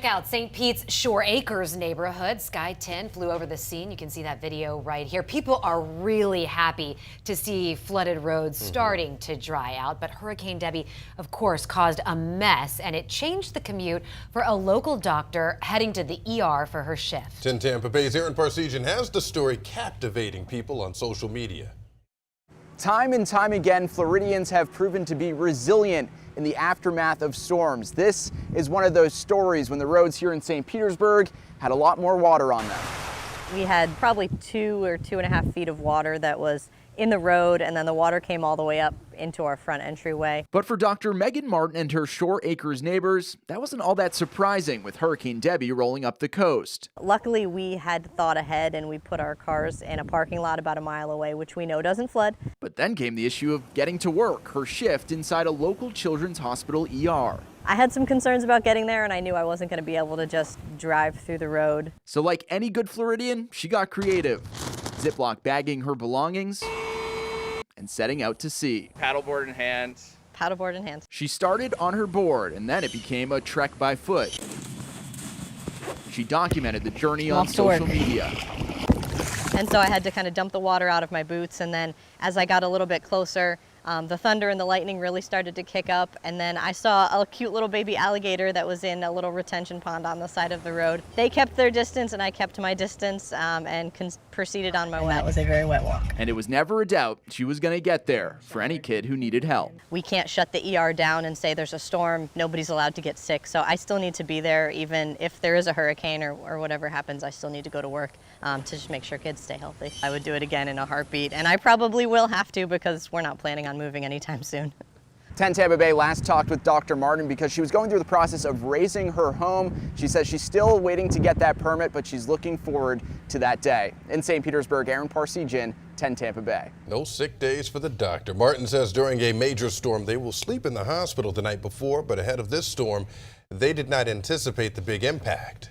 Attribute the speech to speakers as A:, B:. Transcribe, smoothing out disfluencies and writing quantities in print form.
A: Check out St. Pete's Shore Acres neighborhood. Sky 10 flew over the scene. You can see that video right here. People are really happy to see flooded roads starting to dry out. But Hurricane Debbie, of course, caused a mess, and it changed the commute for a local doctor heading to the ER for her shift.
B: 10 Tampa Bay's Aaron Parsegian has the story captivating people on social media.
C: Time and time again, Floridians have proven to be resilient in the aftermath of storms. This is one of those stories when the roads here in St. Petersburg had a lot more water on them.
D: We had probably 2 or 2.5 feet of water that was in the road, and then the water came all the way up into our front entryway.
E: But for Dr. Megan Martin and her Shore Acres neighbors, that wasn't all that surprising with Hurricane Debbie rolling up the coast.
D: Luckily, we had thought ahead and we put our cars in a parking lot about a mile away, which we know doesn't flood.
E: But then came the issue of getting to work, her shift inside a local children's hospital ER.
D: I had some concerns about getting there, and I knew I wasn't going to be able to just drive through the road.
E: So like any good Floridian, she got creative, Ziploc bagging her belongings and setting out to sea.
F: Paddleboard in hand.
D: Paddleboard in hand.
E: She started on her board, and then it became a trek by foot. She documented the journey on social media.
D: And so I had to kind of dump the water out of my boots, and then as I got a little bit closer, the thunder and the lightning really started to kick up, and then I saw a cute little baby alligator that was in a little retention pond on the side of the road. They kept their distance and I kept my distance and proceeded on my way. That was a very wet walk.
E: And it was never a doubt she was going to get there for any kid who needed help.
D: We can't shut the ER down and say there's a storm, nobody's allowed to get sick, so I still need to be there even if there is a hurricane or whatever happens. I still need to go to work to just make sure kids stay healthy. I would do it again in a heartbeat, and I probably will have to because we're not planning on moving anytime soon.
C: 10 Tampa Bay last talked with Dr. Martin because she was going through the process of raising her home. She says she's still waiting to get that permit, but she's looking forward to that day. In St. Petersburg, Aaron Parsegian, 10 Tampa Bay.
B: No sick days for the doctor. Martin says during a major storm, they will sleep in the hospital the night before, but ahead of this storm, they did not anticipate the big impact.